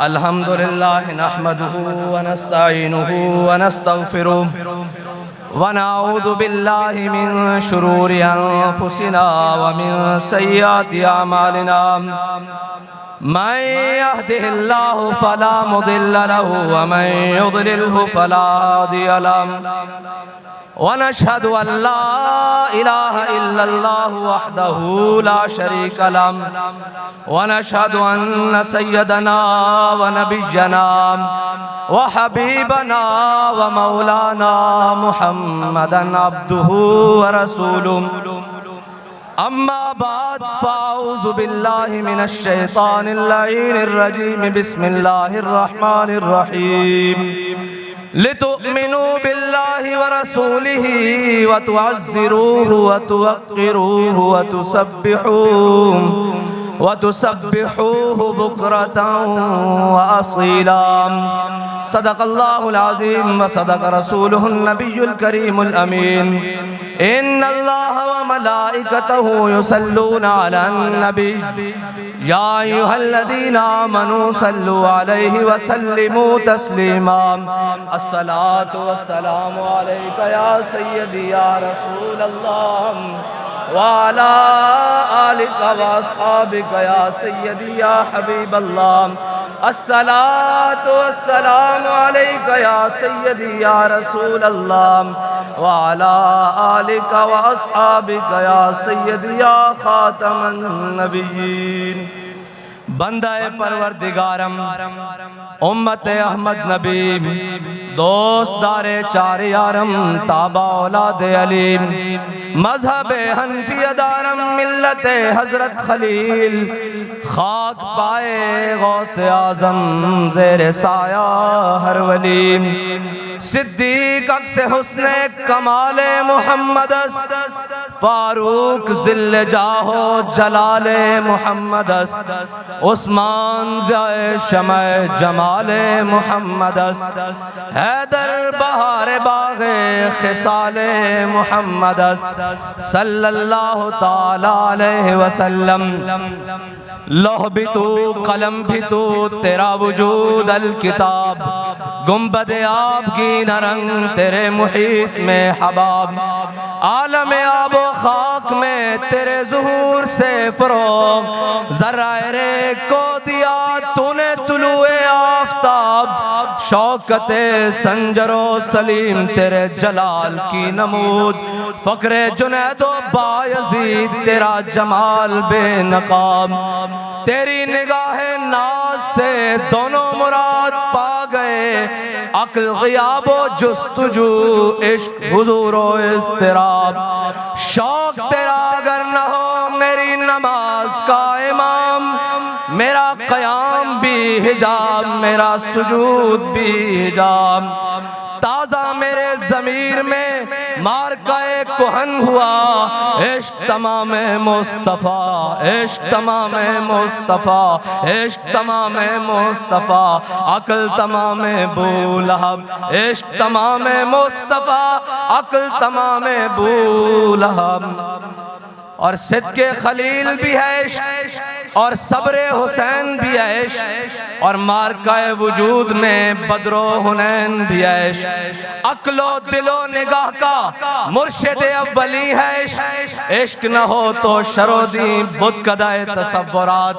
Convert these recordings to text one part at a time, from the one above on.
الحمد لله نحمده ونستعينه ونستغفره ونعوذ بالله من شرور أنفسنا ومن سيئات أعمالنا من يهده الله فلا مضل له ومن يضلله فلا هادي له ونشهد أن لا إله إلا الله وحده لا شريك له ونشهد أن سيدنا ونبينا وحبيبنا ومولانا محمدا عبده ورسوله أما بعد فأعوذ بالله من الشيطان اللعين الرجيم بسم الله الرحمن الرحيم لتؤمنوا بالله ورسوله وتعزروه وتوقروه وتسبحوه بكرة وأصيلا صدق الله العظيم وصدق رسوله النبي الكريم الأمين إن الله وملائكته يصلون على النبي يا أيها الذين آمنوا صلوا عليه وسلموا تسليما الصلاة والسلام عليك يا سيدي يا رسول الله وعلى آلك وأصحابك يا سيدي يا حبيب الله الصلاة والسلام عليك يا سيدي يا رسول الله وعلى آلك وأصحابك يا سيدي يا خاتم النبيين بندہ پروردگارم امت احمد نبی دوست دار چار یارم تابع اولاد علیم مذہب حنفی دارم ملت حضرت خلیل خاک پائے غوث اعظم زیر سایہ ہر ولی صدیق عکس حسن کمال محمد است فاروق ذل جاہ و جلال محمد است عثمان ضیاء شمع جمال محمد است حیدر بہار باغ خصال محمد است صلی اللہ تعالی علیہ وسلم لوح بھی تو قلم بھی تو تیرا وجود الکتاب گنبد آب کی نرنگ تیرے محیط میں حباب عالم آب و خاک میں تیرے ظہور سے فروغ ذرائع ریگ کو دیا تو نے طلوع آفتاب شوکت سنجر و سلیم تیرے جلال کی نمود فقر جنید و بایزید تیرا جمال بے نقاب تیری نگاہ ناز سے دونوں مراد پا گئے عقل غیاب و جستجو عشق حضور و اضطراب شوق تیرا اگر نہ ہو میری نماز کا امام میرا قیام بھی حجاب میرا سجود بھی حجاب تازہ میرے ضمیر میں مارکہ کہن ہوا عشق تمام مصطفیٰ عشق تمام مصطفیٰ عشق تمام مصطفیٰ عقل تمام بو لہب عشق تمام مصطفیٰ عقل تمام بو لہب اور صدق خلیل بھی ہے عشق اور صبر حسین بھی ہے عشق اور مارکہ وجود میں بدر و حنین بھی ہے عشق عقل و دل و نگاہ کا مرشد اولی ہے عشق عشق نہ ہو تو شرودی بت کدائے تصورات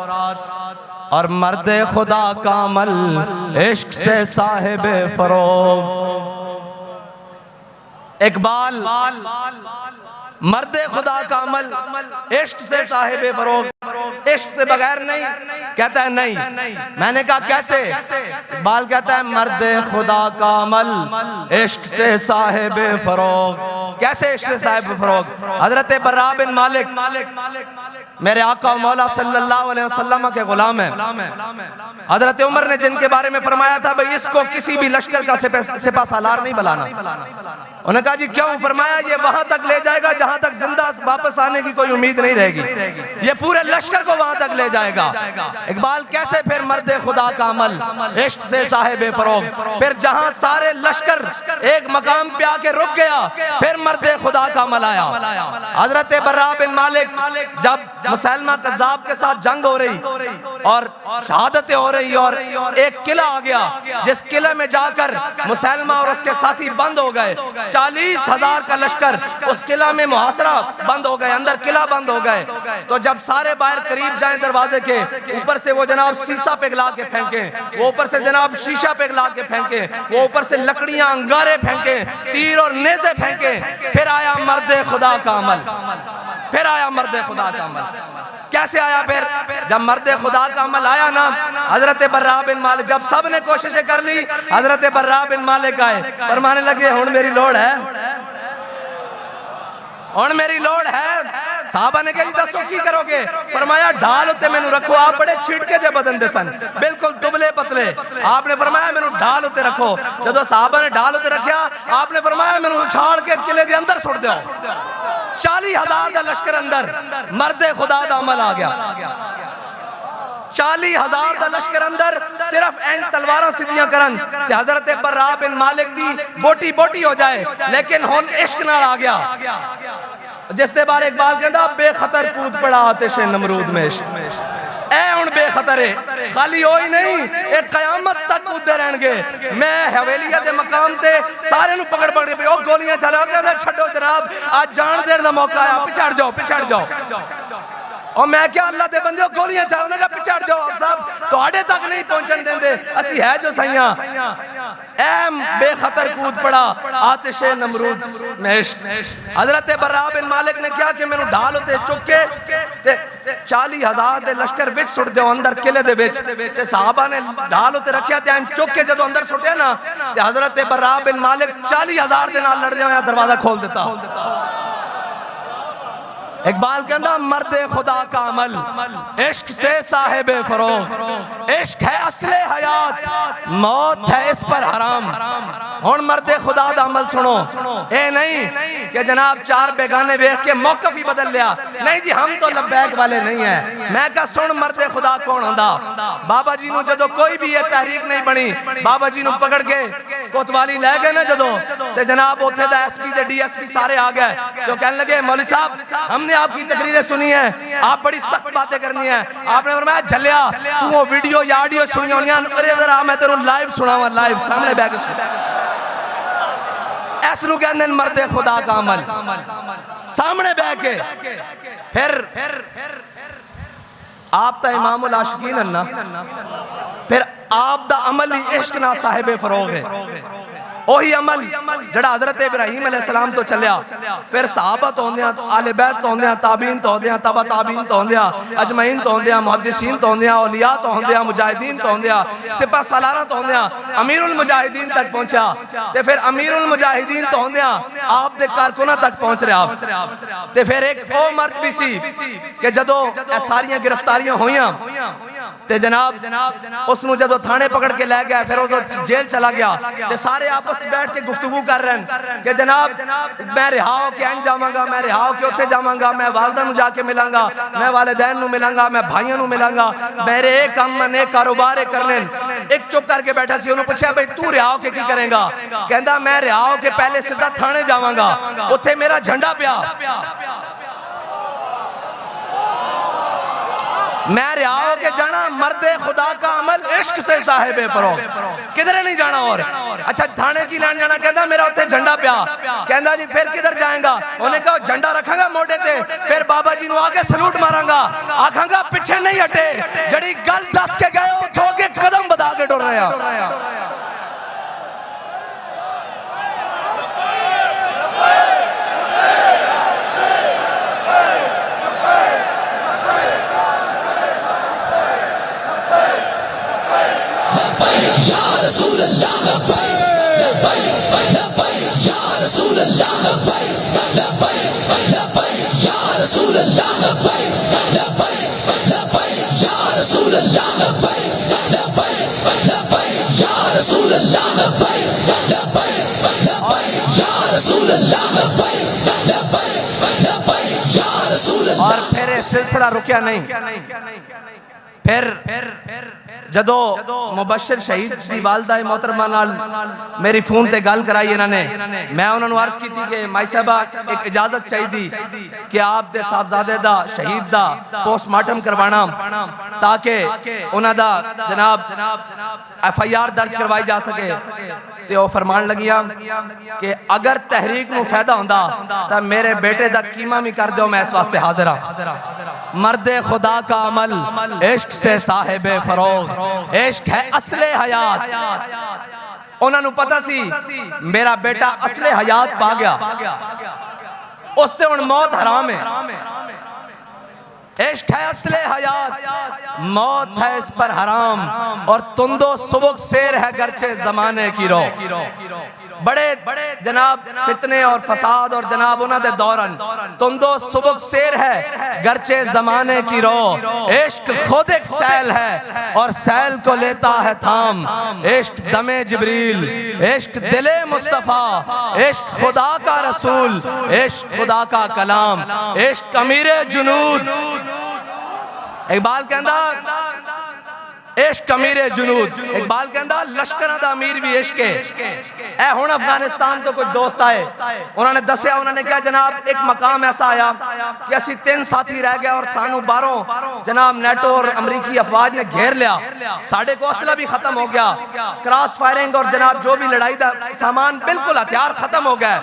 اور مرد خدا کا عمل عشق سے صاحب فروغ اقبال مرد خدا کا عمل عشق سے صاحب فروغ عشق سے بغیر نہیں کہتا ہے نہیں میں نے کہا کیسے اقبال کہتا ہے مرد خدا کا عمل عشق سے صاحب فروغ کیسے عشق سے صاحب فروغ حضرت براء بن مالک میرے آقا و مولا صلی اللہ علیہ وسلم کے غلام ہیں حضرت عمر نے جن کے بارے میں فرمایا تھا بھئی اس کو کسی بھی لشکر کا سپہ سالار نہیں بلانا انہوں نے کہا جی کیوں فرمایا یہ وہاں تک لے جائے گا جہاں تک زندہ واپس آنے کی کوئی امید نہیں رہے گی یہ پورے لشکر کو وہاں تک لے جائے گا اقبال کیسے پھر مرد خدا کا عمل عشق سے صاحب فروغ پھر جہاں سارے لشکر ایک مقام پہ آ کے رک گیا پھر مرد خدا کا عمل آیا حضرت براء بن مالک جب مسلمہ قذاب کے ساتھ جنگ ہو رہی اور شہادتیں ہو رہی اور ایک قلعہ آ گیا جس قلعے میں جا کر مسلمہ اور اس کے ساتھی بند ہو گئے، 40,000 کا لشکر اس قلعہ میں محاصرہ بند ہو گئے، اندر قلعہ بند ہو گئے۔ تو جب سارے باہر قریب جائیں دروازے کے، اوپر سے وہ جناب سیسا پگھلا کے پھینکیں، وہ اوپر سے جناب شیشہ پگھلا کے پھینکیں، وہ اوپر سے لکڑیاں انگارے پھینکیں، تیر اور نیزے پھینکیں، پھر آیا مرد خدا کا عمل، پھر آیا مرد خدا کا عمل۔ کیسے آیا پھر؟ جب مرد خدا کا عمل آیا نا، حضرت براء بن مالک، جب سب نے کوششیں کر لی، حضرت براء بن مالک آئے، فرمانے لگے ہن میری لوڑ ہے، ہن میری لوڑ ہے۔ صحابہ نے کہا جی دسو کی کرو گے؟ فرمایا ڈھال ہوتے میں نو رکھو، آپ بڑے چھڑکے جے بدن دے سن، بالکل دبلے پتلے، آپ نے فرمایا میں نو ڈھال ہوتے رکھو۔ جدو صحابہ نے ڈھال ہوتے رکھیا، آپ نے فرمایا میں نو چھاڑ کے قلعے دے اندر سٹ دیو۔ 40,000 دا لشکر اندر، مرد خدا دا عمل آ گیا۔ 40,000 دا لشکر اندر، صرف این تلواراں سیدھیاں کرن تے حضرت براء بن مالک دی بوٹی بوٹی ہو جائے، لیکن ہن عشق نال آ گیا۔ جس دے بارے اقبال کہندا بے خطر کود پڑا آتش نمرود میں عشق، اے ہن بے خطر ہے، خالی ہوئی نہیں، ایک قیامت تک کودے رہن گے۔ میں حویلیہ دے مقام تے سارے نو پکڑ پکڑ کے او گولیاں چلا کے چھڈو جناب، آج جان دیر دا موقع آیا، پچھڑ جاؤ پچھڑ جاؤ۔ اور میں کیا اللہ دے بندے گولیاں چلانے کا پچھڑ جاؤ، آپ صاحب تو آڑے تک نہیں پہنچن دیں دے، اسی ہے جو سیاں۔ ایم بے خطر کود پڑا آتش نمرود میں عشق۔ حضرت براء بن مالک نے کیا کہ میں نو ڈھال ہوتے چکے 40,000 دے لشکر وچ سٹ دیو اندر قلعے دے وچ، تے صحابہ نے ڈھال ہوتے رکھیا تے چکے جدو اندر سٹیا نا تے حضرت براء بن مالک 40,000 دے نال لڑ جایا، دروازہ کھول دیتا۔ اقبال کہندا مرد خدا کا عمل عشق سے صاحب فروغ، عشق ہے اصل حیات، موت ہے اس پر حرام۔ ہن مرد خدا دا عمل سنو، اے نہیں کہ جناب چار بیگانے بیخ کے موقف ہی بدل لیا، نہیں جی ہم تو لبیک والے نہیں ہیں۔ میں کہا سن مرد خدا کون ہوندا؟ بابا جی نو جدو کوئی بھی یہ تحریک نہیں بنی، بابا جی نو پکڑ کے کوتوالی لے گئے نا جدو تے جناب اوتھے دا ایس پی تے ڈی ایس پی سارے آ گئے، جو کہنے لگے مولوی صاحب ہم نے آپ کی تقریریں سنی ہیں، آپ بڑی سخت باتیں کرنی ہیں۔ آپ نے فرمایا جھلیا تو وہ ویڈیو یا آڈیو سنی ہونی ہیں، ارے ذرا میں تیروں لائیو سناواں، لائیو سامنے بیٹھ کے سنا۔ ایس نو کہندے مرد خدا کا عمل، سامنے بیٹھ کے پھر آپ تا امام العاشقین ہے نا، پھر آپ دا عمل ہی عشق نہ صاحب فروغ ہے۔ وہی عمل جڑا حضرت ابراہیم علیہ السلام تو چلیا، پھر صحابہ تو ہوندیاں، آل بیت تو ہوندیاں، تابعین تو ہوندیاں، تبع تابعین تو ہوندیاں، اجمعین تو ہوندیاں، محدثین تو ہوندیاں، اولیاء تو ہوندیاں، مجاہدین تو ہوندیاں، سپہ سالارہ تو ہوندیاں، امیر المجاہدین تک پہنچا، تے پھر امیر المجاہدین تو ہوندیاں آپ دے کارکنہ تک پہنچ رہے آپ، تے پھر ایک او مرد بھی سی کہ جدو اے ساریاں گرفتاریاں ہویاں تے جناب اس نو جدو تھانے پکڑ کے لے گیا، پھر وہ جیل چلا گیا، تے سارے آپس بیٹھ کے گفتگو کر رہے ہیں کہ جناب میں رہا ہو کے این جاواں گا، میں رہا ہو کے اتھے جاواں گا، میں والدہ نو جا کے ملاں گا، میں والدین نو ملاں گا، میں بھائیوں نو ملاں گا، میرے ایک کام میں ایک کاروبار کرنے۔ ایک چپ کر کے بیٹھا سی، انہوں پوچھا بھئی تو رہا ہو کے کی کریں گا؟ کہندا میں رہا ہو کے پہلے سدھا تھانے جاواں گا، اتھے میرا جھنڈا پیا، میں رہا ہو کے جانا۔ مرد خدا کا عمل عشق سے صاحب فروغ، کدھر نہیں جانا اور اچھا تھانے کی لین جانا، کہندا میرا اتھے جھنڈا پیا، کہندا جی پھر کدھر جائیں گا؟ انہوں نے کہا جھنڈا رکھاں گا موڑے تے، پھر بابا جی نو آگے سلوٹ ماراں گا، آکھاں گا پیچھے نہیں ہٹے، جڑی گل دس کے گئے ہو تھو کے قدم بدا کے ڈر رہے ہیں۔ رسول اللہ لبیک لبیک لبیک یا رسول اللہ لبیک لبیک لبیک یا رسول اللہ لبیک لبیک لبیک یا رسول اللہ لبیک لبیک لبیک یا رسول اللہ لبیک لبیک لبیک یا رسول اللہ لبیک لبیک لبیک یا رسول اللہ۔ اور پھر سلسلہ رکیا نہیں، پھر جدو مبشر شہید دی والدہ محترمہ نال میری فون تے گل کرائی انہوں نے، میں انہوں نے عرض کی تھی کہ مائی صاحبہ ایک اجازت چاہی دی کہ آپ دے صاحبزادے دا شہید دا پوسٹ مارٹم کروانا تاکہ انہوں دا جناب ایف آئی آر درج کروائی جا سکے. تے وہ فرمان لگیا کہ اگر تحریک نو فائدہ ہوندا تا میرے بیٹے دا قیمہ بھی کر دیو، میں اس واسطے حاضر ہاں. مرد خدا کا عمل عشق سے صاحب فروغ، عشق ہے اصل حیات. انہوں نے پتہ سی میرا بیٹا اصل حیات پا گیا، اس تے ان موت حرام ہے. عشق ہے اصل حیات، موت ہے اس پر حرام، اور تندو سبک سیر ہے گرچہ زمانے کی رو. بڑے جناب فتنے اور فساد اور جناب انہوں دے دورن تندو سبک سیر ہے گرچہ زمانے کی رو. عشق خود ایک سیل ہے اور سیل کو لیتا ہے تھام. عشق دم جبریل، عشق دل مصطفیٰ، عشق خدا کا رسول، عشق خدا کا کلام، عشق امیر جنود. اقبال کہندا عشق امیر جنود، اقبال کہندا لشکرہ دا امیر بھی عشق ہے. اے ہون افغانستان تو کچھ دوست آئے، انہوں نے دسیا، انہوں نے کہا جناب ایک مقام ایسا آیا کہ اسی 3 ساتھی رہ گیا اور سانو 12 جناب نیٹو اور امریکی افواج نے گھیر لیا، ساڑھے کو اسلحہ بھی ختم ہو گیا، کراس فائرنگ اور جناب جو بھی لڑائی دا سامان بالکل ہتھیار ختم ہو گیا.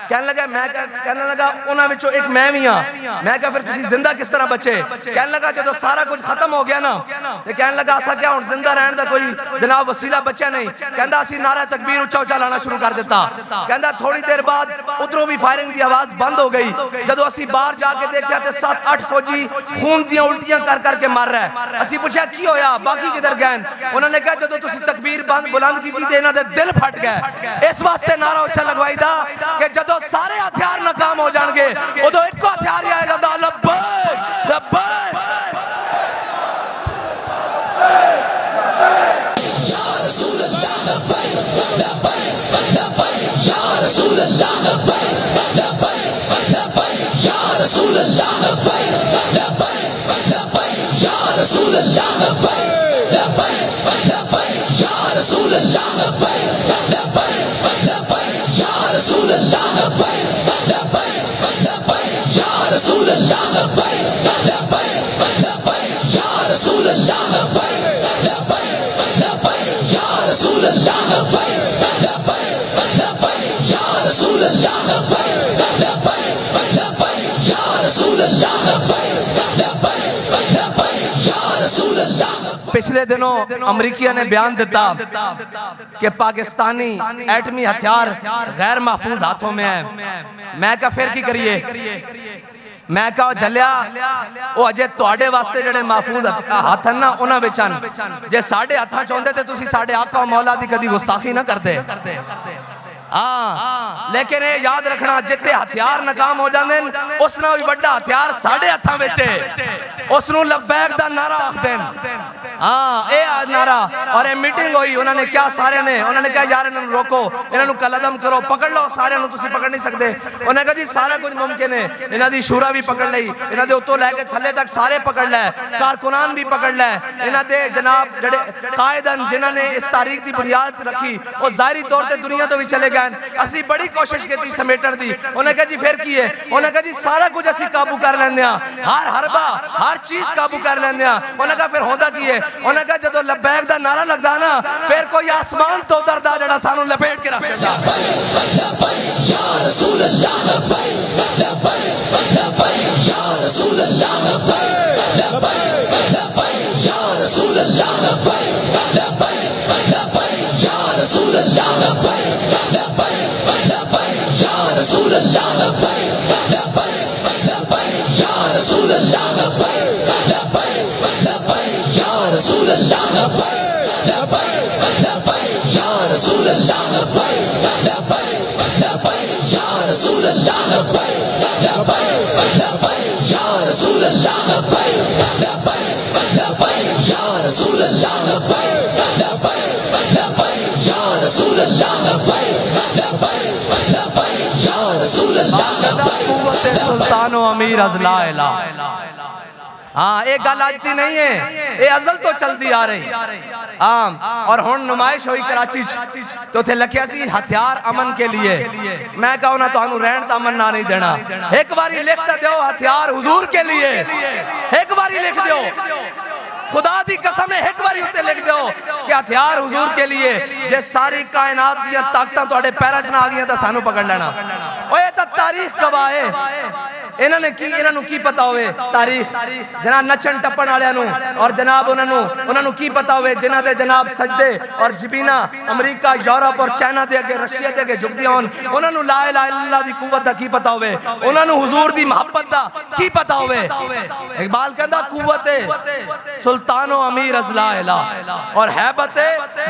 کہنے لگا انہاں وچوں ایک میں بھی ہاں. میں کہا پھر تسی زندہ کس طرح بچے؟ کہنے لگا جدو سارا کچھ ختم ہو گیا نا تے کہنے لگا اسا کیا ہن زندہ رہن دا کوئی جناب وسیلہ بچیا نہیں. کہندا اسی نعرہ تکبیر اونچا اونچا لانا شروع کر دیتا. کہندا تھوڑی دیر بعد ادھروں بھی فائرنگ دی آواز بند ہو گئی. جدو اسی باہر جا کے دیکھیا تے 7-8 فوجی خون دیاں الٹیاں کر کر کے مر رہا ہے. اسی پوچھا کی ہویا، باقی کدھر گئے؟ انہوں نے کہا جدو تسی تکبیر بلند کی تھی تے انہاں دے دل پھٹ گئے. اس واسطے نعرہ اونچا لگوائی دا کہ جدو سارے ہتھیار ناکام ہو جان گے ادو ایک کو ہتھیار ہی آئے گا، لبیک لبیک یا رسول اللہ لبیک لبیک لبیک یا رسول اللہ لبیک لبیک لبیک یا رسول اللہ لبیک لبیک لبیک یا رسول اللہ لبیک لبیک لبیک یا رسول اللہ لبیک لبیک لبیک یا رسول اللہ لبیک لبیک لبیک یا رسول اللہ لبیک لبیک لبیک یا رسول اللہ لبیک لبیک لبیک یا رسول اللہ لبیک لبیک لبیک یا رسول اللہ لبیک لبیک لبیک یا رسول اللہ لبیک لبیک لبیک یا رسول اللہ. پچھلے دنوں امریکیہ نے بیان دیتا کہ پاکستانی ایٹمی ہتھیار غیر محفوظ ہاتھوں میں ہیں. میں کہا پھر کی کریے؟ میں کہا جھلیا وہ اجے تواڈے واسطے جڑے محفوظ ہاتھ ہیں نا انہاں وچن جے ساڈے ہتھاں چوندے تے تسی ساڈے آقا و مولا دی کدی گستاخی نہ کردے. لیکن یہ یاد رکھنا جتے ہتھیار ناکام ہو جاندے اس نہ بھی بڑا ہتھیار ساڑھے ہتھاں وچے اس نو لبیک دا نعرہ آکھ دین. اے نعرہ اور اے میٹنگ ہوئی، انہوں نے کیا سارے نے انہوں نے کہا یار انہوں نے روکو، انہوں نے قلعدم کرو، پکڑ لو سارے انہوں تسی پکڑ نہیں سکتے. انہوں نے کہا جی سارا کچھ ممکن ہے. انہوں نے شورا بھی پکڑ لئی، انہوں نے اتو لے کے تھلے تک سارے پکڑ لے، کارکنان بھی پکڑ لے. انہوں نے جناب جڑے قائدن جنہوں نے اس تاریخ دی بنیاد رکھی وہ ظاہری طور تے دنیا تو بھی چلے گئے. اسی بڑی کوشش کی تھی سمیٹر دی. انہوں نے کہا جی پھر کی ہے؟ انہوں نے کہا جی سارا کچھ اسی قابو کر لیندے ہیں، ہر حربہ ہر چیز قابو کر لیندے ہیں. انہوں نے کہا پھر ہوندہ کی ہے؟ انہوں نے کہا جدو لبیک دا نعرہ لگ دا نا پھر کوئی آسمان تو دردہ جڑا سانو لپیٹ کے رکھ دا. یا رسول اللہ لبیک لبیک لبیک یا رسول اللہ لبیک لبیک لبیک یا رسول اللہ لبیک لبیک لبیک یا رسول اللہ لبیک لبیک لبیک یا رسول اللہ لبیک لبیک لبیک یا رسول اللہ لبیک لبیک لبیک یا رسول اللہ لبیک لبیک لبیک یا رسول اللہ لبیک لبیک لبیک یا رسول اللہ لبیک لبیک لبیک یا رسول اللہ لبیک لبیک لبیک یا رسول اللہ لبیک لبیک لبیک یا رسول اللہ لبیک لبیک لبیک یا رسول اللہ لبیک. قوت سلطان و امیر از لا الہ. ہاں ایک گل آجتی نہیں ہے، یہ ازل تو چلتی آ رہی اور ہن نمائش ہوئی کراچی تو تھے لکھیا سی ہتھیار امن کے لیے. میں کہا انہاں تو انہوں رہن تا امن نہ نہیں دینا. ایک باری لکھتا دیو ہتھیار حضور کے لیے، ایک باری لکھ دیو، خدا دی قسم ہے ایک باری ہوتے لکھ دیو کہ ہتھیار حضور کے لیے. جے ساری کائنات دیا طاقتاں تو اڑے پیرا چنا آگیا تا سانو پکڑ لینا. اوہ یہ تا تاریخ گواہ ہے. انہوں نے کی پتا ہوئے تاریخ جناب نچن ٹپن والے اور جناب انہوں نے کی پتا ہوئے جنہ دے جناب سجدے اور جبینہ امریکہ یورپ اور چائنا دے اگے رشیا دے اگے جھک دیا انہوں نے لا الہ الا اللہ دی قوت دا کی پتا ہوئے، انہوں نے حضور دی محبت دا کی پتا ہوئے. اقبال کہندا قوت سلطان و امیر از لا الہ اور حیبت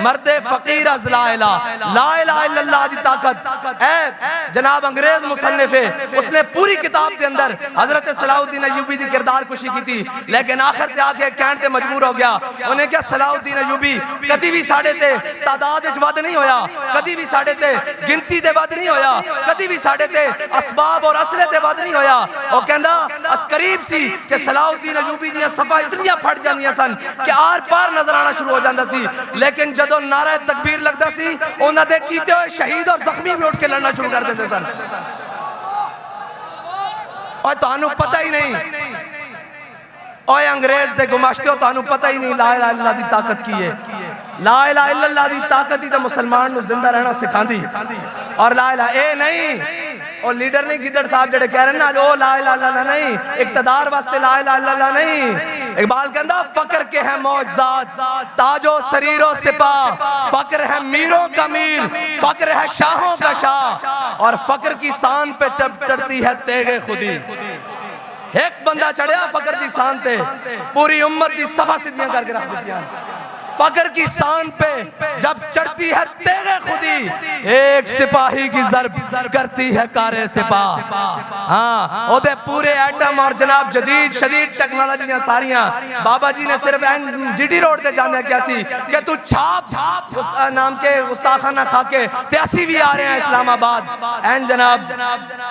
مرد فقیر از لا الہ. لا الہ الا اللہ دی طاقت اے جناب انگریز مصنف ہے، اس نے پوری کتاب دے اندر حضرت صلاح الدین ایوبی دی کردار کشی کی تھی، لیکن آخر تے آکے کہن تے مجبور ہو گیا. انہیں کیا صلاح الدین ایوبی کدی بھی ساڑھے تے تعداد اچ ود نہیں ہویا، کدی بھی ساڑھے تے گنتی تے ود نہیں ہویا، کدی بھی ساڑھے تے اسباب اور اصلے تے ود نہیں ہویا. وہ کہندا اس قریب سی کہ صلاح الدین ایوبی دیاں صفحہ اتنیاں پھٹ جاندیاں سن کہ آر پار نظر آنا شروع ہو جاندا سی، لیکن جدو نعرہ تکبیر لگدا سی انہاں دے کیتے ہوئے شہید اور زخمی بھی اٹھ کے لڑنا شروع کر دیتے سن. اور تو انہوں پتہ ہی نہیں، اوہ انگریز دے گماشتے ہو تو انہوں پتہ ہی نہیں لا الہ الا اللہ دی طاقت کی ہے. لا الہ الا اللہ دی طاقت ہی تو مسلمان نو زندہ رہنا سکھان دی. اور لا الہ اے نہیں اور لیڈر نہیں گیدڑ صاحب جڑے کہہ رہے ہیں نا او لا الہ الا اللہ نہیں، اقتدار واسطے لا الہ الا اللہ نہیں. اقبال کہندا فقر کے ہیں معجزات تاج و سریر و سپاہ، فقر ہے میروں کا میر، فقر ہے شاہوں کا شاہ، اور فقر کی سان پہ چڑھتی ہے تیغ خودی. ایک بندہ چڑھیا فقر دی سان تے پوری امت دی صفحہ سدھیاں کر کے رکھ دیتی ہیں. فقر کی سان پہ جب چڑھتی ہے تیغ خودی، ایک سپاہی کی ضرب کرتی ہے کار سپاہ. ہاں او دے پورے ایٹم اور جناب جدید شدید ٹیکنالوجیاں ساریاں بابا جی نے صرف جی ٹی روڈ تے جانے کیا سی کہ تو چھاپ نام کے گستاخانہ کھا کے تے اسی بھی آ رہے ہیں اسلام آباد این جناب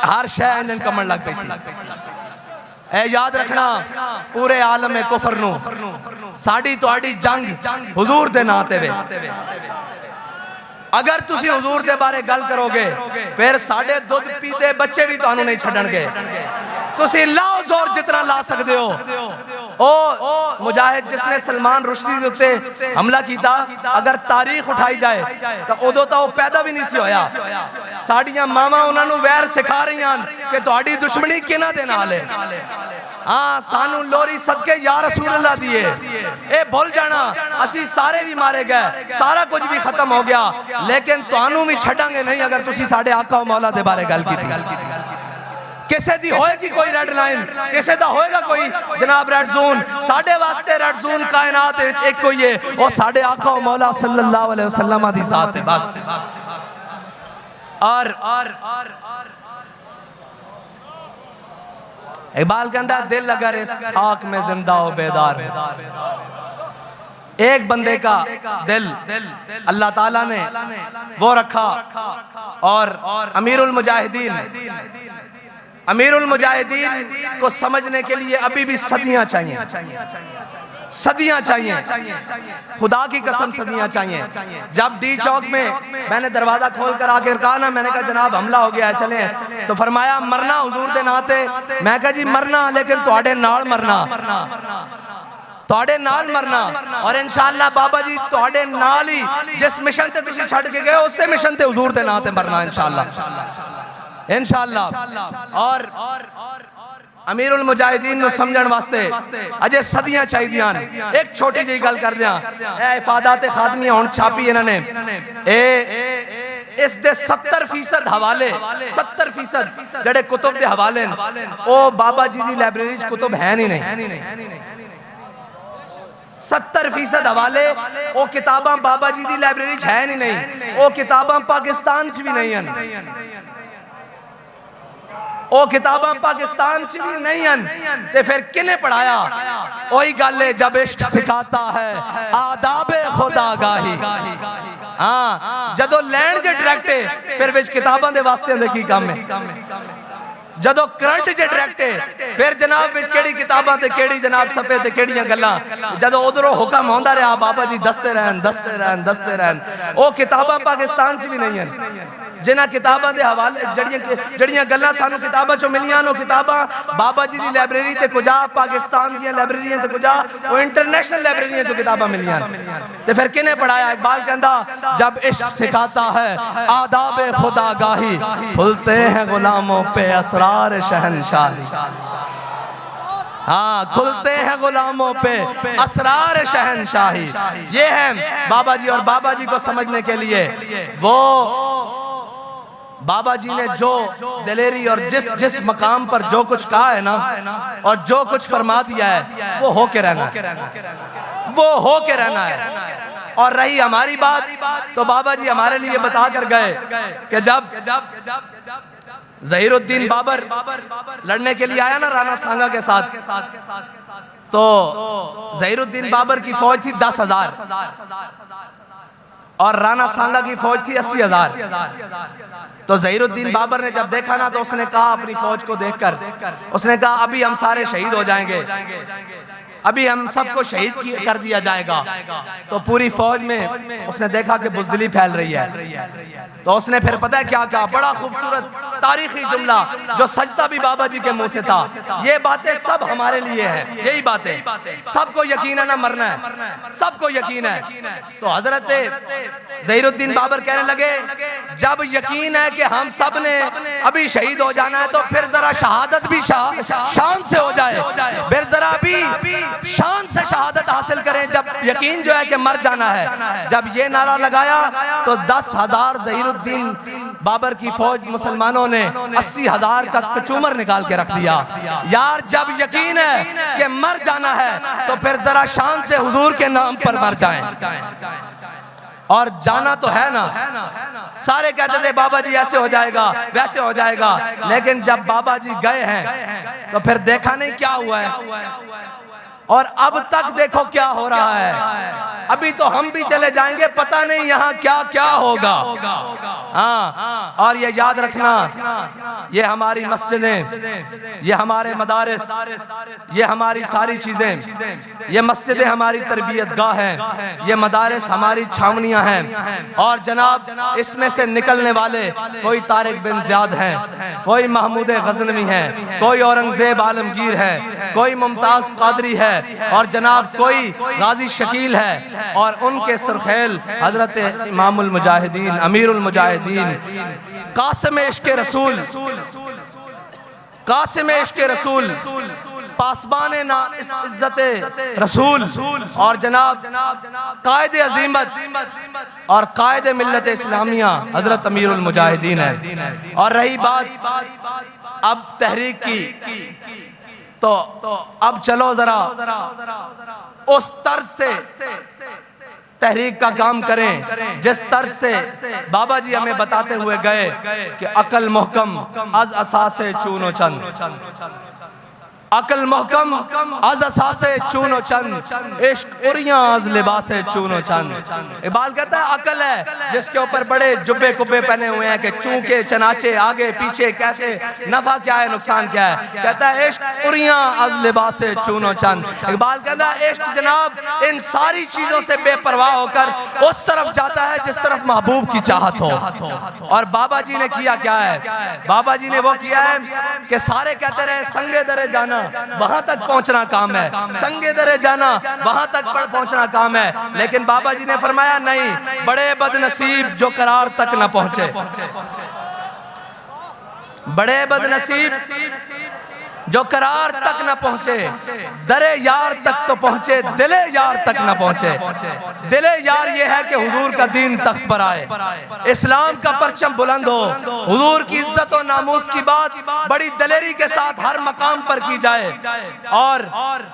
ہر شے این کمن لگ پئی سی. اے یاد رکھنا پورے عالم کفر نو ساڑی تو آڑی جنگ حضور دے ناتے وے. اگر تسی حضور دے بارے گل کرو گے پھر ساڑے دودھ پیتے بچے بھی تو انہوں نہیں چھڑن گے. تسی لاؤ زور جتنا لا سکتے ہو. او مجاہد جس نے سلمان رشدی دیتے حملہ کیتا اگر تاریخ اٹھائی جائے تو ادو تا وہ پیدا بھی نہیں سی ہویا. ساڑیاں ماما انہوں نے ویر سکھا رہی ہیں کہ تو آڑی دشمنی کینا دینا لے. ہاں سانو لوری صدقے یا رسول اللہ دیئے اے بھول جانا اسی سارے بھی مارے گئے سارا کچھ بھی ختم ہو گیا لیکن تو انہوں بھی چھڑیں گے نہیں اگر تسی ساڑے آقا و مولا دے بارے گل کی تھی. کسے دی ہوئے گی کوئی ریڈ لائن، کسے دا ہوئے گا کوئی جناب ریڈ زون. ساڑے واسطے ریڈ زون کائنات ایک کوئی ہے اور ساڑے آقا و مولا صلی اللہ علیہ وسلم دی ذات ہے بس. اور اقبال کہندہ دل اگر اس خاک میں زندہ ہو بیدار ہو. ایک بندے کا دل اللہ تعالیٰ نے وہ رکھا اور امیر المجاہدین کو سمجھنے کے لیے ابھی بھی صدیاں چاہیے، صدیاں چاہیے، خدا کی قسم صدیاں چاہیے. جب ڈی چوک میں نے دروازہ کھول کر آ کر کہا نا میں نے کہا جناب حملہ ہو گیا ہے چلیں تو فرمایا مرنا حضور دے ناتے. میں کہا جی مرنا لیکن تواڈے نال مرنا، تواڈے نال مرنا اور انشاءاللہ بابا جی تواڈے نال ہی جس مشن سے تسی چھڑ کے گئے اس سے مشن تے حضور دے ناتے مرنا انشاءاللہ انشاءاللہ. اور امیر المجاہدین نو سمجھن واسطے اجے صدیاں چاہی دیاں. ایک چھوٹی جی گل کر دیاں اے افادات خاتمیہ ہون چھاپی انہوں نے اس دے 70% حوالے 70% جڑے کتب دے حوالے او بابا جی دی لائبریری کتب ہے نہیں. 70% حوالے او کتاباں بابا جی دی لائبریری ہے نہیں. او کتاباں پاکستان چ بھی نہیں ہیں، او کتاباں پاکستان چ بھی نہیں ہیں تے پھر کنے پڑھایا. وہی گل ہے جب عشق سکھاتا ہے آداب خدا گاہی. ہاں جدو لینڈ جے ڈائریکٹ ہے پھر وچ کتاباں دے واسطے دے کی کام ہے. جدو کرنٹ جے ڈائریکٹ پھر جناب وچ کیڑی کتاباں تے کیڑی جناب صفحے تے کیڑیاں گلاں جدو ادھروں حکم ہوندا رہا بابا جی دستے رہن او کتاباں پاکستان چ بھی نہیں ہیں جنہ کتاباں دے حوالے جڑیاں گلاں سانو کتاباں چوں ملیاں نو کتاباں بابا جی دی لائبریری تے کجا پاکستان دی لائبریریاں تے کجا او انٹرنیشنل لائبریریاں تے کتاباں ملیاں تے پھر کنے پڑھایا اقبال کہندا جب عشق سکھاتا ہے آداب خدا گاہی کھلتے ہیں غلاموں پہ اسرار شہنشاہی ہاں کھلتے ہیں غلاموں پہ اسرار شہنشاہی یہ ہے بابا جی اور بابا جی کو سمجھنے کے لیے وہ بابا جی نے جو دلیری اور جس مقام پر جو کچھ کہا ہے نا اور جو کچھ فرما دیا ہے وہ ہو کے رہنا ہے وہ ہو کے رہنا ہے اور رہی ہماری بات تو بابا جی ہمارے لیے بتا کر گئے کہ جب ظہیر الدین بابر لڑنے کے لیے آیا نا رانا سانگا کے ساتھ تو ظہیر الدین بابر کی فوج تھی 10,000 اور رانا سانگا کی فوج تھی 80,000 تو ظہیر الدین بابر نے جب دیکھا نا تو اس نے کہا اپنی فوج کو دیکھ کر اس نے کہا ابھی ہم سارے شہید ہو جائیں گے ابھی ہم سب کو شہید کر دیا جائے گا تو پوری فوج میں اس نے دیکھا کہ بزدلی پھیل رہی ہے تو اس نے پھر پتہ ہے کیا کہا بڑا خوبصورت تاریخی جملہ جو سجدہ بھی بابا جی کے منہ سے تھا یہ باتیں سب ہمارے لیے ہیں یہی باتیں سب کو یقین ہے نہ مرنا ہے سب کو یقین ہے تو حضرت ظہیر الدین بابر کہنے لگے جب یقین ہے کہ ہم سب نے ابھی شہید ہو جانا ہے تو پھر ذرا شہادت بھی شان سے ہو جائے پھر ذرا بھی شان سے شہادت حاصل کریں جب یقین جو ہے کہ مر جانا ہے جب یہ نعرہ لگایا تو 10,000 ظہیر الدین بابر کی فوج مسلمانوں نے 80,000 کا کچومر نکال کے رکھ دیا یار جب یقین ہے کہ مر جانا ہے تو پھر ذرا شان سے حضور کے نام پر مر جائیں اور جانا تو ہے نا سارے کہتے تھے بابا جی ایسے ہو جائے گا ویسے ہو جائے گا لیکن جب بابا جی گئے ہیں تو پھر دیکھا نہیں کیا ہوا ہے اور اب تک دیکھو کیا ہو رہا ہے ابھی تو ہم بھی چلے جائیں گے پتہ نہیں یہاں کیا کیا ہوگا ہاں اور یہ یاد رکھنا یہ ہماری مسجدیں یہ ہمارے مدارس یہ ہماری ساری چیزیں یہ مسجدیں ہماری تربیت گاہ ہیں یہ مدارس ہماری چھاونیاں ہیں اور جناب اس میں سے نکلنے والے کوئی طارق بن زیاد ہیں کوئی محمود غزنوی ہیں کوئی اورنگزیب عالمگیر ہے کوئی ممتاز قادری ہے اور جناب کوئی غازی شکیل ہے اور ان کے سرخیل حضرت امام المجاہدین امیر المجاہدین قاسم عشق رسول قاسم عشق رسول پاسبان عزت رسول اور جناب قائد عظیمت اور قائد ملت اسلامیہ حضرت امیر المجاہدین ہے اور رہی بات اب تحریک کی تو اب چلو ذرا اس طرز سے تحریک کا کام کریں جس طرز سے بابا جی ہمیں بتاتے ہوئے گئے کہ عقل محکم از اساس چون و چند عقل محکم از اساس چون و چند عشق اریاں از لباس چون و چند اقبال کہتا ہے عقل ہے جس کے اوپر بڑے جبے کبے پہنے ہوئے ہیں کہ چونکہ چنانچہ آگے پیچھے کیسے نفع کیا ہے نقصان کیا ہے کہتا ہے عشق اریاں از لباس چون و چند اقبال کہتا ہے عشق جناب ان ساری چیزوں سے بے پرواہ ہو کر اس طرف جاتا ہے جس طرف محبوب کی چاہت ہو اور بابا جی نے کیا کیا ہے بابا جی نے وہ کیا ہے کہ سارے کہتے رہے سنگے درے جانا وہاں تک پہنچنا کام ہے سنگے درے جانا وہاں تک پہنچنا کام ہے لیکن بابا جی نے فرمایا نہیں بڑے بد نصیب جو قرار تک نہ پہنچے بڑے بد نصیب جو قرار تک نہ پہنچے درے یار تک تو پہنچے دل یار تک نہ پہنچے دل یار یہ ہے کہ حضور کا دین تخت پر آئے اسلام کا پرچم بلند ہو حضور کی عزت و ناموس کی بات بڑی دلیری کے ساتھ ہر مقام پر کی جائے اور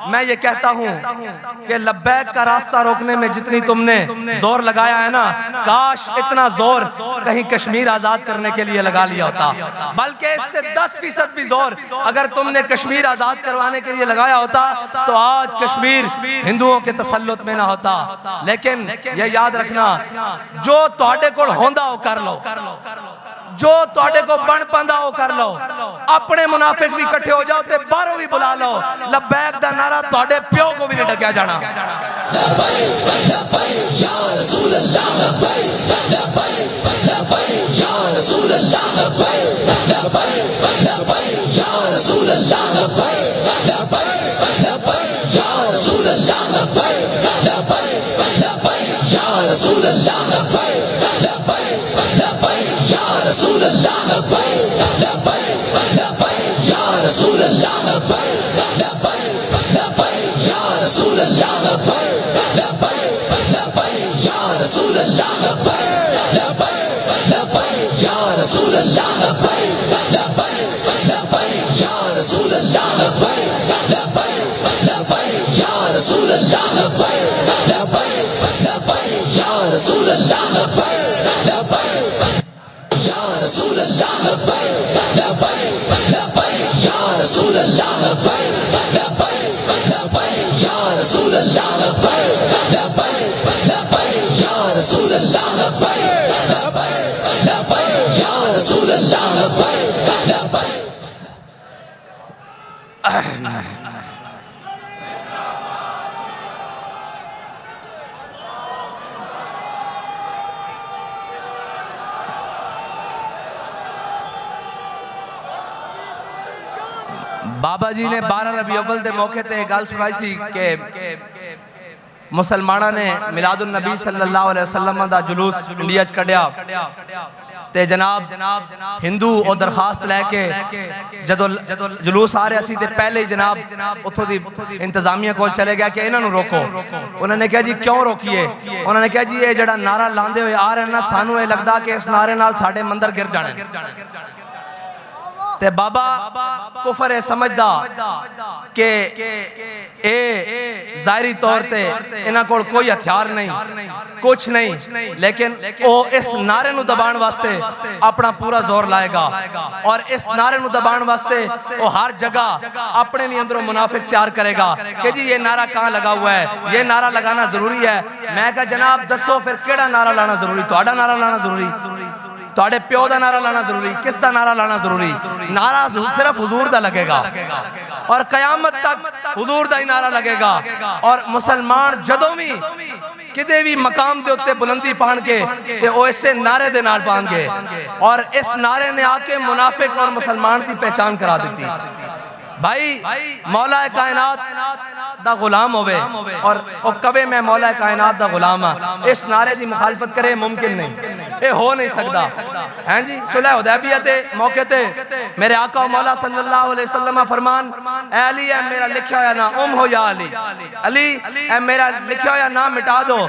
میں یہ کہتا ہوں کہ لبیک کا راستہ روکنے میں جتنی تم نے زور لگایا ہے نا کاش اتنا زور کہیں کشمیر آزاد کرنے کے لیے لگا لیا ہوتا بلکہ اس سے 10% بھی زور اگر تم نے کشمیر آزاد کروانے کے لیے لگایا ہوتا تو آج کشمیر ہندوؤں کے تسلط میں نہ ہوتا لیکن یہ یاد رکھنا جو تواڈے کول ہوندا او کر لو جو تواڈے کو بن پاندا او کر لو اپنے منافق بھی اکٹھے ہو جاؤ تے باہروں بھی بلا لو لبیک دا نعرہ تواڈے پیو کو بھی نہیں ڈکیا جانا لبیک لبیک یا رسول اللہ لبیک لبیک لبیک یا رسول اللہ لبیک لبیک لبیک یا رسول اللہ لبیک لبیک لبیک یا رسول اللہ لبیک لبیک لبیک یا رسول اللہ لبیک لبیک لبیک یا رسول اللہ لبیک لبیک لبیک یا رسول اللہ لبیک لبیک لبیک یا رسول اللہ لبیک لبیک لبیک یا رسول اللہ لبیک لبیک لبیک یا رسول اللہ لبیک لبیک لبیک یا رسول اللہ لبیک لبیک لبیک یا رسول اللہ لبیک لبیک لبیک یا رسول اللہ لبیک لبیک یا رسول اللہ لبیک لبیک لبیک یا رسول اللہ لبیک لبیک لبیک یا رسول اللہ لبیک لبیک لبیک یا رسول اللہ لبیک لبیک لبیک یا رسول اللہ لبیک لبیک بابا جی نے 12 ربیع الاول دے موقع تے ایک گل سنائی سی کہ مسلمانہ نے میلاد النبی صلی اللہ علیہ وسلم دا جلوس انڈیا کڈیا تے جناب ہندو او درخواست لے کے جدو جلوس آ رہے اسی تے پہلے ہی جناب اتھو دی انتظامیہ کول چلے گیا کہ انہاں نو روکو انہوں نے کہا جی کیوں روکیے انہوں نے کہا جی یہ جڑا نعرہ لاندے ہوئے آ رہے ہیں نا سانو اے لگدا کہ اس نعرے نال ساڈے مندر گر جانے تے بابا کفر سمجھدا کہ اے ظاہری طور تے انہاں کول کوئی ہتھیار نہیں کچھ نہیں لیکن او اس نعرے نو دبان واسطے اپنا پورا زور لائے گا اور اس نعرے نو دبان واسطے او ہر جگہ اپنے بھی اندروں منافق تیار کرے گا کہ جی یہ نعرہ کہاں لگا ہوا ہے یہ نعرہ لگانا ضروری ہے میں کہا جناب دسو پھر کیڑا نعرہ لانا ضروری تہاڈا نعرہ لانا ضروری تواڈے پیو دا نعرہ لانا ضروری کس دا نعرہ لانا ضروری نعرہ صرف حضور دا لگے گا اور قیامت تک حضور دا ہی نعرہ لگے گا اور مسلمان جدوں بھی کدے بھی مقام دے اتے بلندی پان کے تے او اسے نعرے دے نال پان گے اور اس نعرے نے آ کے منافق اور مسلمان کی پہچان کرا دیتی بھائی مولا کائنات دا غلام ہوئے اور کبھی میں مولا کائنات دا غلام ہاں اس نعرے دی مخالفت کرے ممکن نہیں اے ہو نہیں سکتا ہیں جی صلح حدیبیہ تے موقع تے میرے آقا و مولا صلی اللہ علیہ وسلم فرمان اے علی اے میرا لکھا ہویا نام ہو یا علی علی اے میرا لکھا ہویا نام مٹا دو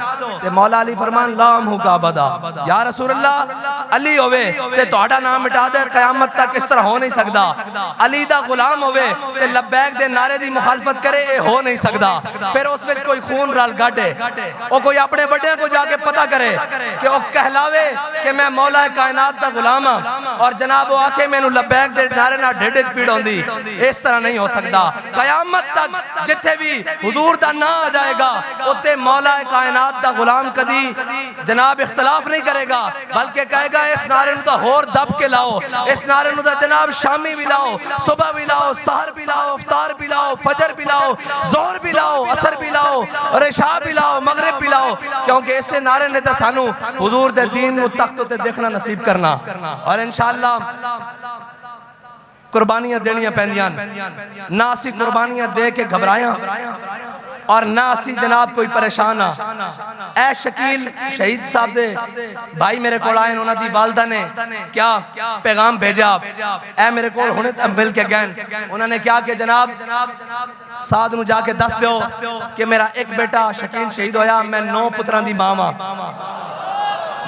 تے مولا علی فرمان لام ہو کا بدا یا رسول اللہ علی ہوئے تے توڑا نام مٹا دے قیامت تک اس طرح ہو نہیں سکتا علی دا غلام ہوئے تے لبیک دے نعرے دی مخالفت کرے اے ہو نہیں سکتا پھر اس وقت کوئی خون رال گاڑے او کوئی اپنے بڑے کو جا کے پتہ کرے کہ او کہلاوے کہ میں مولا کائنات دا غلام ہوں اور جناب وہ آکے میں نو لبیک دے نعرے نہ ڈیڈ پیڑ ہوندی اس طرح نہیں ہو سکتا قیامت تک جتھے بھی حضور دا نہ آ جائے گا اتے مولا کائنات دا غلام کدی جناب اختلاف نہیں کرے گا بلکہ کہے گا اس نعرے نو دا ہور دب کے لاؤ اس نعرے نو دا جناب شامی بھی لاؤ صبح بھی لاؤ سحر بھی لاؤ افطار بھی لاؤ فجر بھی لاؤ ظہر بھی لاؤ عصر بھی لاؤ اور عشاء بھی لاؤ مغرب بھی لاؤ کیونکہ اس سے نعرے نے تے سانو حضور دے دین نو تخت تے دیکھنا نصیب کرنا اور انشاءاللہ قربانیاں دینیاں پیندیاں نہ اسی قربانیاں دے کے گھبرایاں اور نہ اسی جناب کوئی پریشان اے شکیل شہید صاحب دے بھائی میرے کول آئے انہوں نے دی والدہ نے کیا پیغام بھیجا اے میرے کول ہونے مل کے گئن انہوں نے کیا کہ جناب سعد نو جا کے دس دیو کہ میرا ایک بیٹا شکیل شہید ہویا میں 9 پتران دی ماما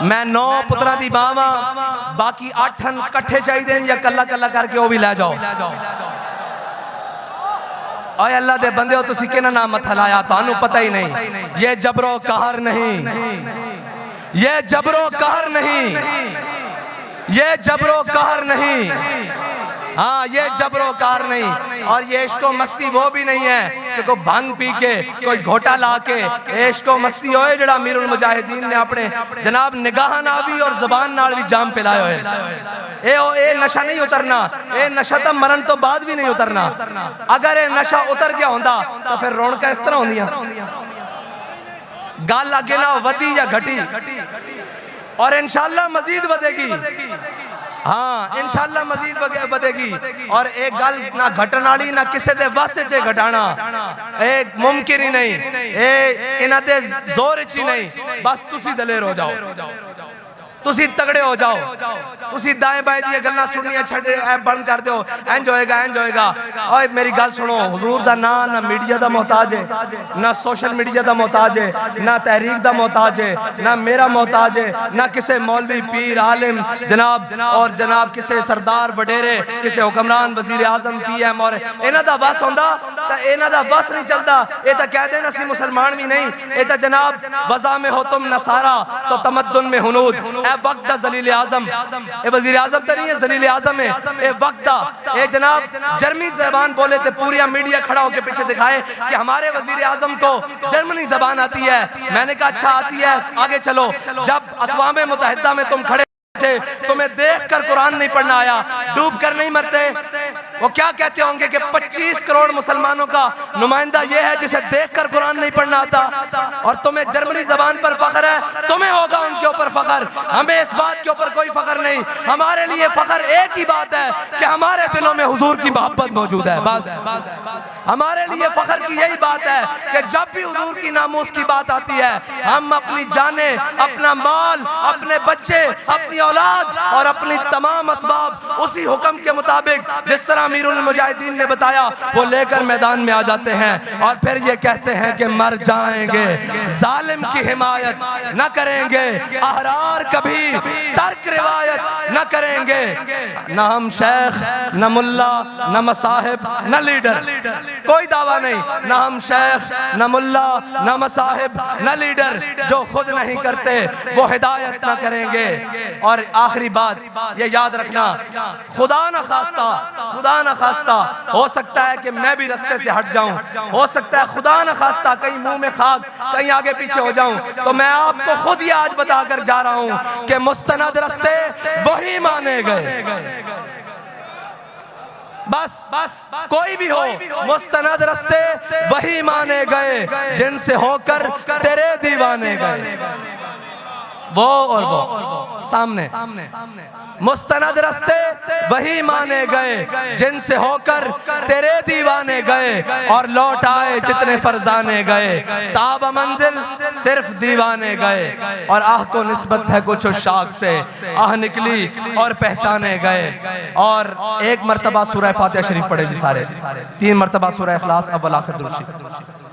میں 9 پتران دی ماما باقی 8 کٹھے چاہی دیں یا کلا کلا کر کے وہ بھی لے جاؤ اے اللہ دے بندے ہو تسی کنا نام مت ہلایا تانوں پتہ ہی نہیں یہ جبر و قہر نہیں یہ جبر و قہر نہیں یہ جبر و قہر نہیں ہاں یہ جبر و قہر نہیں اور یہ عشق و مستی وہ بھی نہیں ہے کہ کوئی بھنگ پی کے کوئی گھوٹا لا کے. عشق و مستی ہوئے جڑا امیر المجاہدین نے اپنے جناب نگاہ ناوی اور زبان نال بھی جام پلائے ہوئے. اے نشہ نہیں اترنا, اے نشہ تو مرن تو بعد بھی نہیں اترنا. اگر اے نشہ اتر گیا ہوندا تو پھر رونقاں اس طرح ہوندیاں, گل اگے نہ ودی یا گھٹی, اور انشاءاللہ مزید ودے گی. ہاں انشاءاللہ مزید بدے گی. اور ایک گل نہ گھٹن والی نہ کسے دے واسطے چے گھٹانا ایک ممکن ہی نہیں, انہاں دے زور چی نہیں. بس تسی دلیر ہو جاؤ, تسی تگڑے ہو جاؤ, تسی دائیں بائیں دیئے گلنا سننیاں چھڑے بند کر دیو, اینج ہوئے گا اینج ہوئے گا. اوہ میری گل سنو, حضور دا نہ میڈیا دا محتاج ہے, نہ سوشل میڈیا دا محتاج ہے, نہ تحریک دا محتاج ہے, نہ میرا محتاج ہے, نہ کسے مولوی پیر عالم جناب اور جناب کسے سردار وڈیرے, کسے حکمران وزیر اعظم پی ایم, اور انہاں دا بس ہوندہ تا انہاں دا بس نہیں چلتا. اے تا کہہ دیں اسی مسلمان بھی نہیں, اے تا جناب وضع میں ہو تم نصارہ تو تمدن میں ہنود. اے وقت دا ذلیل اعظم, اے وزیر اعظم تا نہیں ہے, ذلیل اعظم ہے. اے وقت دا اے جناب جرمنی زبان بولے تے پوریا میڈیا کھڑا ہو کے پیچھے دکھائے کہ ہمارے وزیر اعظم کو جرمنی زبان آتی ہے. میں نے کہا اچھا آتی ہے, آگے چلو. جب اقوام متحدہ میں تم کھڑے تھے, تمہیں دیکھ کر قرآن نہیں پڑھنا آیا, ڈوب کر نہیں مرتے. وہ کیا کہتے ہوں گے کہ 25 کروڑ مسلمانوں کا نمائندہ یہ ہے جسے دیکھ کر قرآن نہیں پڑھنا آتا, اور تمہیں جرمنی زبان پر فخر ہے. تمہیں ہوگا ان کے اوپر فخر, ہمیں اس بات کے اوپر کوئی فخر نہیں. ہمارے لیے فخر ایک ہی بات ہے کہ ہمارے دلوں میں حضور کی محبت موجود ہے. بس ہمارے لیے فخر کی یہی بات ہے کہ جب بھی حضور کی ناموس کی بات آتی ہے, ہم اپنی جانیں, اپنا مال, اپنے بچے, اپنی اولاد اور اپنی تمام اسباب اسی حکم کے مطابق جس طرح امیر المجاہدین نے بتایا وہ لے کر میدان میں آ جاتے ہیں. اور پھر یہ کہتے ہیں کہ مر جائیں گے, ظالم کی حمایت نہ کریں گے, احرار کبھی ترک روایت نہ کریں گے. نہ ہم شیخ, نہ ملا, نہ مصاحب, نہ لیڈر, کوئی دعویٰ نہیں. نہ ہم شیخ, نہ ملا, نہ مصاحب, نہ لیڈر. جو خود نہیں کرتے وہ ہدایت نہ کریں گے. اور آخری بات یہ یاد رکھنا, خدا نہ خواستہ ہو سکتا ہے کہ میں بھی رستے سے ہٹ جاؤں, ہو سکتا ہے خدا نہ خواستہ کہیں منہ میں خاک, کہیں آگے پیچھے ہو جاؤں, تو میں آپ کو خود یہ آج بتا کر جا رہا ہوں کہ مستند رستے وہی مانے گئے. بس کوئی بھی ہو, مستند رستے وہی مانے گئے جن سے ہو کر تیرے دیوانے گئے. وہ اور وہ سامنے, مستند رستے وہی مانے گئے جن سے ہو کر تیرے دیوانے گئے, اور لوٹ آئے جتنے فرزانے گئے, تاب منزل صرف دیوانے گئے. اور آہ کو نسبت ہے کچھ شاک سے, آہ نکلی اور پہچانے گئے. اور ایک مرتبہ سورہ فاتحہ شریف پڑھے جی سارے, 3 مرتبہ سورہ اخلاص اول آخر درود شریف.